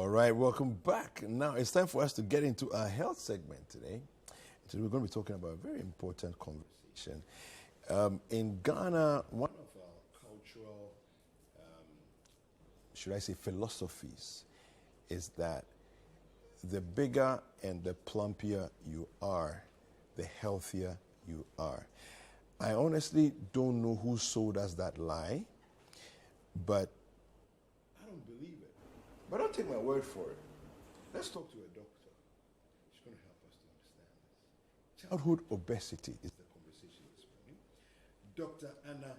right, welcome back. Now it's time for us to get into our health segment today. Today we're going to be talking about a very important conversation. In Ghana, one of our cultural, should I say, philosophies is that the bigger and the plumpier you are, the healthier you are. I honestly don't know who sold us that lie, but I don't believe it. But don't take my word for it. Let's talk to a doctor. She's going to help us to understand this. Childhood obesity is the conversation this morning. Dr. Anna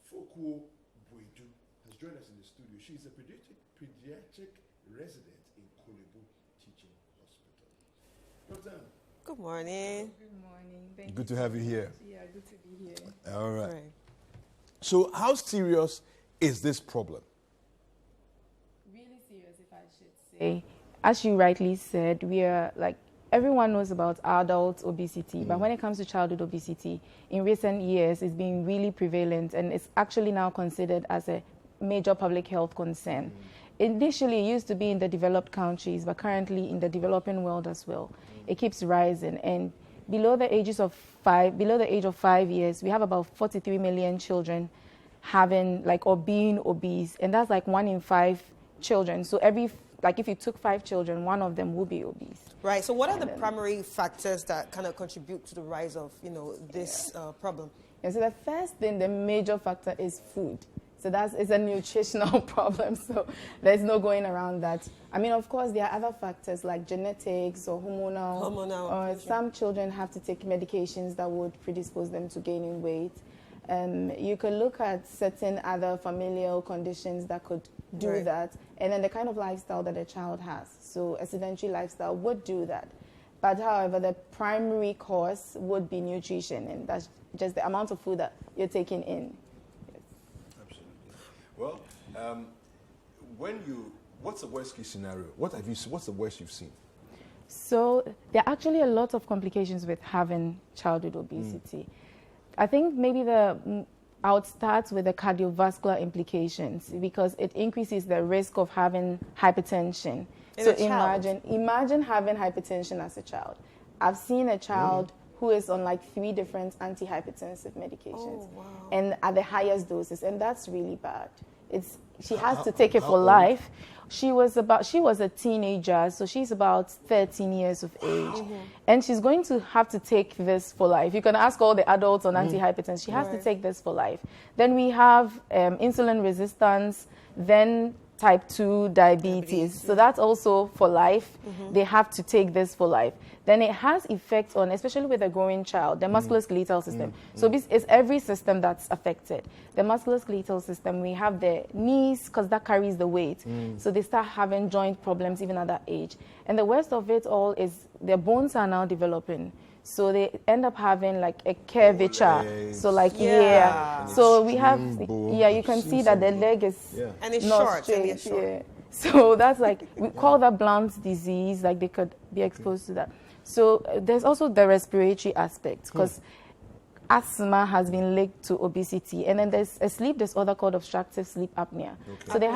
Fokuo Boidu has joined us in the studio. She's a pediatric resident in Kolebu Teaching Hospital. Dr. Anna. Good morning. Good morning. Thank Good you to have you here. Yeah, good to be here. All right. So how serious is this problem? Really serious, if I should say. As you rightly said, we are like, everyone knows about adult obesity, but when it comes to childhood obesity, in recent years, it's been really prevalent and it's actually now considered as a major public health concern. Initially, it used to be in the developed countries, but currently in the developing world as well. It keeps rising, and below the age of 5 years, we have about 43 million children having or being obese, and that's like 1 in 5 children. So if you took 5 children, 1 of them will be obese. Right. So what are the primary factors that kind of contribute to the rise of this problem? And so the first thing, the major factor is food. So it's a nutritional problem, so there's no going around that. I mean, of course, there are other factors like genetics or hormonal. Or some children have to take medications that would predispose them to gaining weight. You could look at certain other familial conditions that could do that, and then the kind of lifestyle that a child has. So a sedentary lifestyle would do that. But however, the primary cause would be nutrition, and that's just the amount of food that you're taking in. Well, what's the worst case scenario? What's the worst you've seen? So there are actually a lot of complications with having childhood obesity. I think maybe I would start with the cardiovascular implications because it increases the risk of having hypertension. So imagine having hypertension as a child. I've seen a child who is on 3 different antihypertensive medications, and at the highest doses, and that's really bad. She has to take it for life. She was a teenager, so she's about 13 years of age, and she's going to have to take this for life. You can ask all the adults on antihypertension. She has to take this for life. Then we have insulin resistance, then type 2 diabetes. So that's also for life. They have to take this for life. Then it has effects on, especially with a growing child, the musculoskeletal system. So it's every system that's affected. The musculoskeletal system, we have the knees, because that carries the weight. So they start having joint problems even at that age. And the worst of it all is their bones are now developing. So they end up having a curvature. So So we have, you can see that the leg is and it's not short. straight. And it's short. So that's we call that Blount's disease, they could be exposed to that. So there's also the respiratory aspect, because asthma has been linked to obesity, and then there's a sleep disorder called obstructive sleep apnea. So they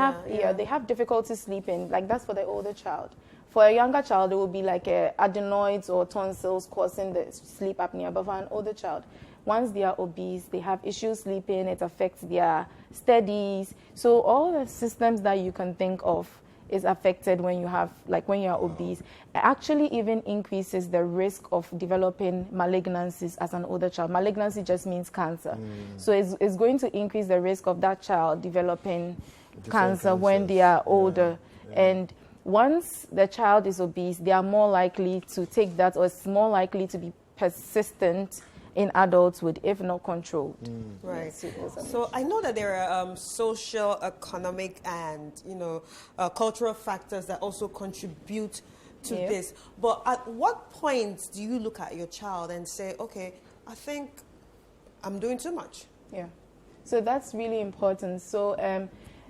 have difficulty sleeping, that's for the older child. For a younger child, it will be adenoids or tonsils causing the sleep apnea, but for an older child, once they are obese, they have issues sleeping, it affects their studies. So all the systems that you can think of is affected when you have, when you are obese. It actually even increases the risk of developing malignancies as an older child. Malignancy just means cancer. So it's going to increase the risk of that child developing cancer when they are older. And once the child is obese, they are more likely to take that, or it's more likely to be persistent in adulthood if not controlled. Right. So I know that there are social, economic, and cultural factors that also contribute to this. But at what point do you look at your child and say, okay, I think I'm doing too much? Yeah. So that's really important. So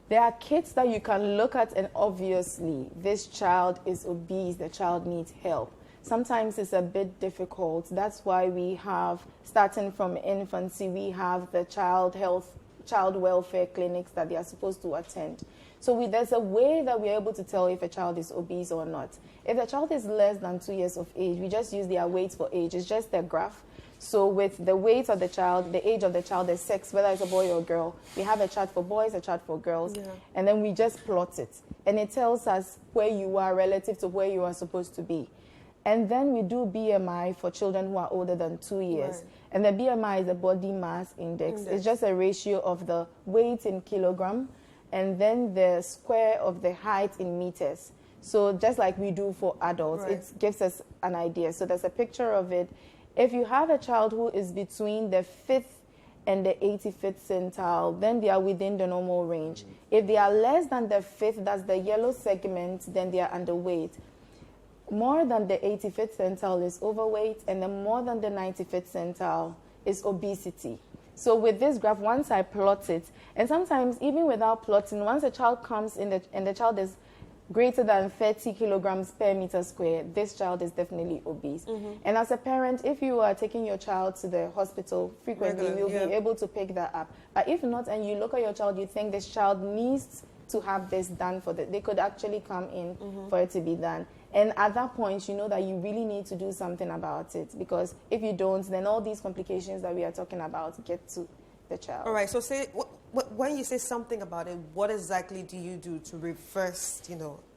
there are kids that you can look at and obviously this child is obese, the child needs help. Sometimes it's a bit difficult. That's why we have, starting from infancy, we have the child welfare clinics that they are supposed to attend. So there's a way that we're able to tell if a child is obese or not. If a child is less than 2 years of age, we just use their weight for age. It's just a graph. So with the weight of the child, the age of the child, the sex, whether it's a boy or a girl, we have a chart for boys, a chart for girls, and then we just plot it. And it tells us where you are relative to where you are supposed to be. And then we do BMI for children who are older than 2 years. Right. And the BMI is the body mass index. It's just a ratio of the weight in kilogram and then the square of the height in meters. So just like we do for adults, it gives us an idea. So there's a picture of it. If you have a child who is between the 5th and the 85th centile, then they are within the normal range. If they are less than the 5th, that's the yellow segment, then they are underweight. More than the 85th centile is overweight, and then more than the 95th centile is obesity. So with this graph, once I plot it, and sometimes even without plotting, once a child comes in and the child is greater than 30 kilograms per meter square, this child is definitely obese. And as a parent, if you are taking your child to the hospital frequently, you'll be able to pick that up. But if not, and you look at your child, you think this child needs to have this done they could actually come in for it to be done. And at that point, you know that you really need to do something about it, because if you don't, then all these complications that we are talking about get to the child. All right, so when you say something about it, what exactly do you do to reverse,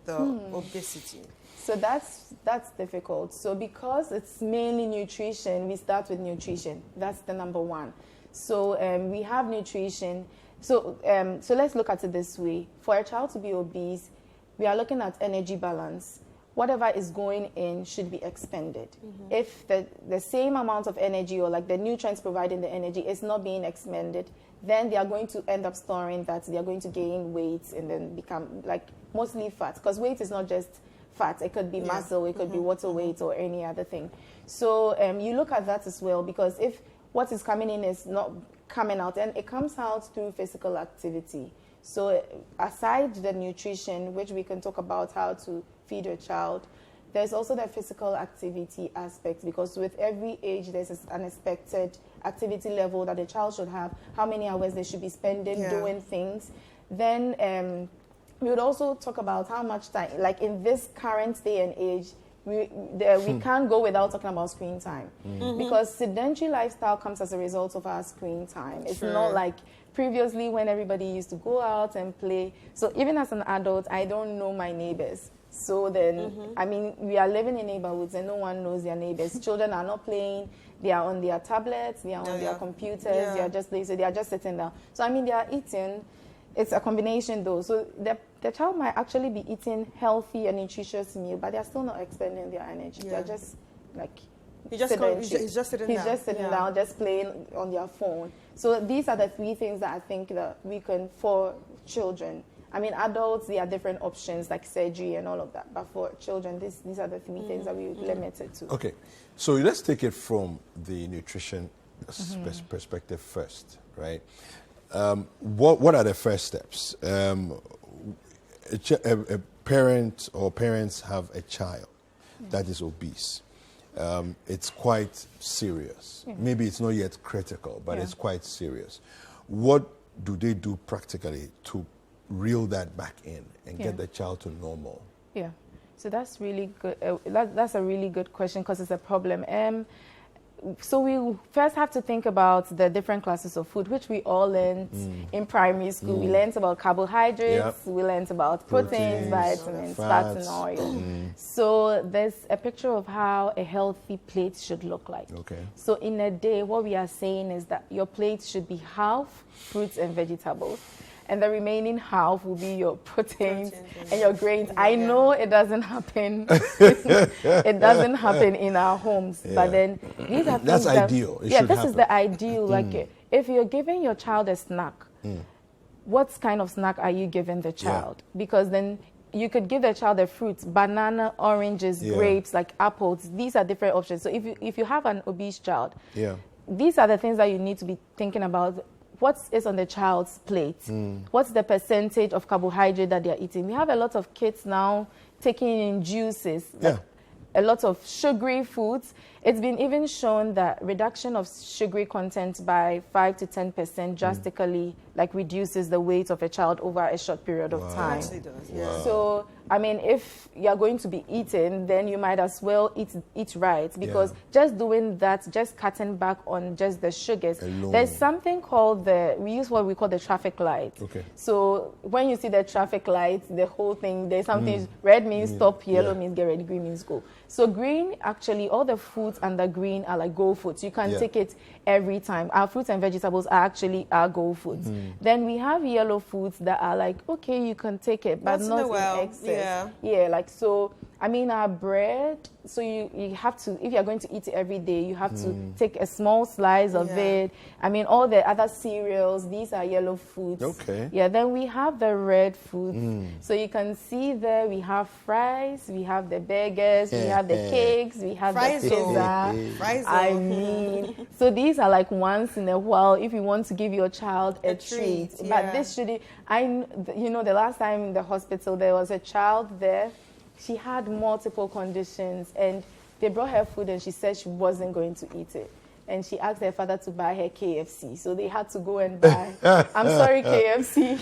the obesity? So that's difficult. So because it's mainly nutrition, we start with nutrition. That's the number one. So we have nutrition. So let's look at it this way. For a child to be obese, we are looking at energy balance. Whatever is going in should be expended. If the same amount of energy or like the nutrients providing the energy is not being expended, then they are going to end up storing that. They are going to gain weight and then become like mostly fat, because weight is not just fat. It could be muscle, it could be water weight or any other thing. So you look at that as well, because if what is coming in is not coming out, and it comes out through physical activity. So aside the nutrition, which we can talk about how to feed a child, there's also the physical activity aspect, because with every age there's an expected activity level that the child should have, how many hours they should be spending doing things. Then we would also talk about how much time, like in this current day and age, we can't go without talking about screen time, because sedentary lifestyle comes as a result of our screen time. It's not like previously when everybody used to go out and play. So even as an adult, I don't know my neighbors. So then, I mean, we are living in neighborhoods and no one knows their neighbors. Children are not playing. They are on their tablets. They are on their computers. They are just sitting down. So, I mean, they are eating. It's a combination, though. So the child might actually be eating healthy and nutritious meal, but they're still not expending their energy. They're just like he's just sitting down, just playing on their phone. So these are the three things that I think that we can, for children. I mean, adults, there are different options like surgery and all of that. But for children, these are the three things that we limited to. Okay. So let's take it from the nutrition perspective first, right? What are the first steps? A parent or parents have a child that is obese. It's quite serious. Maybe it's not yet critical, but it's quite serious. What do they do practically to reel that back in and get the child to normal? Yeah, so that's really good. That's a really good question, because it's a problem. So we first have to think about the different classes of food, which we all learned in primary school. We learned about carbohydrates, we learned about proteins, vitamins, fats and oil. So there's a picture of how a healthy plate should look like. Okay. So in a day, what we are saying is that your plate should be half fruits and vegetables, and the remaining half will be your proteins and your grains. I know it doesn't happen. It doesn't happen in our homes, but then these are things that's ideal. This is the ideal. Like if you're giving your child a snack, what kind of snack are you giving the child? Because then you could give the child a fruit, banana, oranges, grapes, like apples. These are different options. So if you have an obese child, these are the things that you need to be thinking about. What is on the child's plate? What's the percentage of carbohydrate that they're eating? We have a lot of kids now taking in juices. Like a lot of sugary foods. It's been even shown that reduction of sugary content by 5 to 10% drastically like reduces the weight of a child over a short period of time. It actually does, yeah. Wow. So, I mean, if you're going to be eating, then you might as well eat right, because just doing that, just cutting back on just the sugars. Alone. There's something called we use what we call the traffic light. Okay. So when you see the traffic light, the whole thing, there's something, red means stop, yellow means get ready, green means go. So green, actually, all the foods under green are like go foods. You can take it every time. Our fruits and vegetables are actually our go foods. Then we have yellow foods that are like, okay, you can take it, but not in excess. Yeah, like so. I mean, our bread, so you have to, if you're going to eat it every day, you have to take a small slice of it. I mean, all the other cereals, these are yellow foods. Okay. Yeah, then we have the red foods. So you can see there we have fries, we have the burgers, we have the cakes, we have fries the pizza. Fries I mean, so these are like once in a while if you want to give your child a treat. But this should, the last time in the hospital, there was a child there. She had multiple conditions, and they brought her food, and she said she wasn't going to eat it. And she asked her father to buy her KFC, so they had to go and buy. I'm sorry, KFC.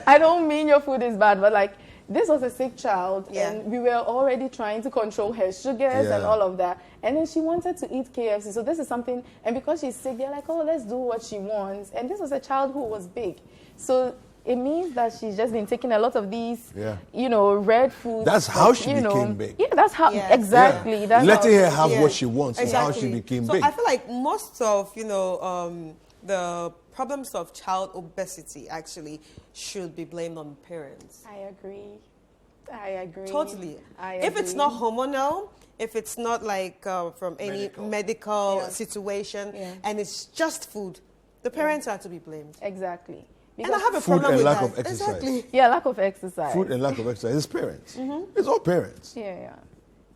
I don't mean your food is bad, but like this was a sick child, and we were already trying to control her sugars and all of that. And then she wanted to eat KFC, so this is something. And because she's sick, they're like, oh, let's do what she wants. And this was a child who was big, so it means that she's just been taking a lot of these, red foods. That's how she became big. Yeah, that's how, exactly. That's letting her have what she wants is exactly. how she became so big. I feel like most of, the problems of child obesity actually should be blamed on parents. I agree. Totally. I if agree. it's not hormonal, if it's not like from any medical situation, and it's just food, the parents are to be blamed. Exactly. And I have a food problem and with lack that. of exercise. Exactly. Yeah, lack of exercise. Food and lack of exercise. It's parents. It's all parents. Yeah.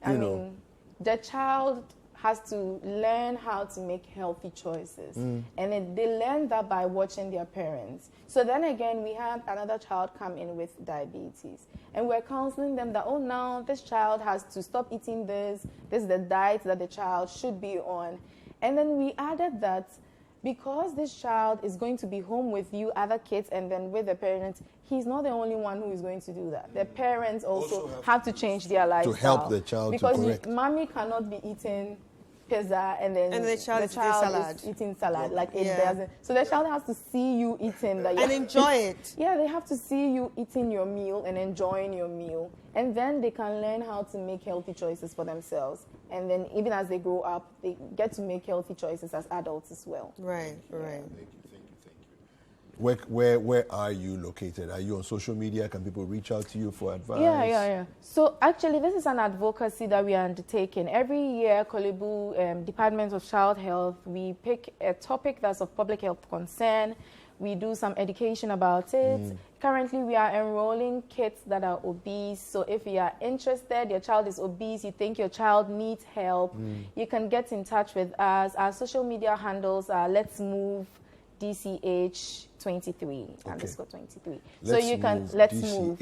I mean, the child has to learn how to make healthy choices. And they learn that by watching their parents. So then again, we had another child come in with diabetes. And we're counseling them that, oh, now this child has to stop eating this. This is the diet that the child should be on. And then we added that because this child is going to be home with you, other kids, and then with the parents, he's not the only one who is going to do that. The parents also have to change their lifestyle. To help the child because to correct. Because mommy cannot be eating pizza and then the child is eating salad. Like it doesn't. So the child has to see you eating that and enjoy it. Yeah, they have to see you eating your meal and enjoying your meal. And then they can learn how to make healthy choices for themselves. And then even as they grow up, they get to make healthy choices as adults as well. Right. Thank you. Where are you located? Are you on social media? Can people reach out to you for advice? Yeah. So actually, this is an advocacy that we are undertaking. Every year, Kolebu Department of Child Health, we pick a topic that's of public health concern. We do some education about it. Currently, we are enrolling kids that are obese. So if you are interested, your child is obese, you think your child needs help, you can get in touch with us. Our social media handles are Let's Move DCH 23 _ 23. So you can Let's Move.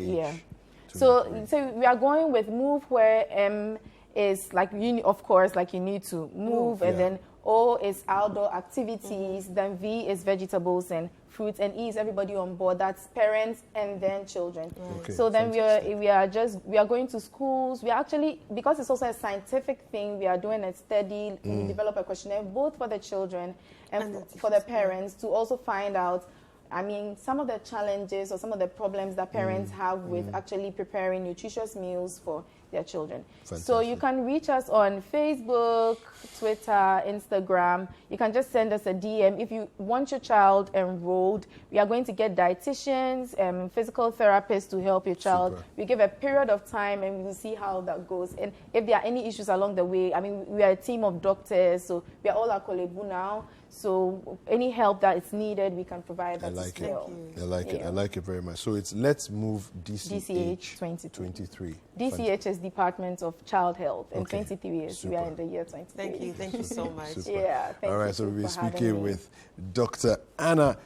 So we are going with Move, where M is like of course, like you need to move, and then O is outdoor activities, then V is vegetables and fruits, and E is everybody on board. That's parents and then children. So then we are going to schools. We are actually, because it's also a scientific thing, we are doing a study. We develop a questionnaire both for the children and for the parents to also find out, I mean, some of the challenges or some of the problems that parents have with actually preparing nutritious meals for their children. Fantastic. So you can reach us on Facebook, Twitter, Instagram. You can just send us a DM. If you want your child enrolled, we are going to get dietitians and physical therapists to help your child. Super. We give a period of time and we will see how that goes. And if there are any issues along the way, I mean, we are a team of doctors, so we are all at Kolebu now. So any help that is needed, we can provide that as well. I like it. I like it very much. So it's Let's Move DCH 23. DCH is Department of Child Health, and 23 is we are in the year 23. Thank you so much. Super. Yeah, thank you. All right, so we'll be speaking with Dr. Anna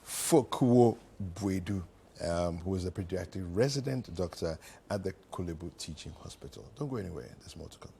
Fokuo Bwedu. who is a pediatric resident doctor at the Kolebu Teaching Hospital. Don't go anywhere. There's more to come.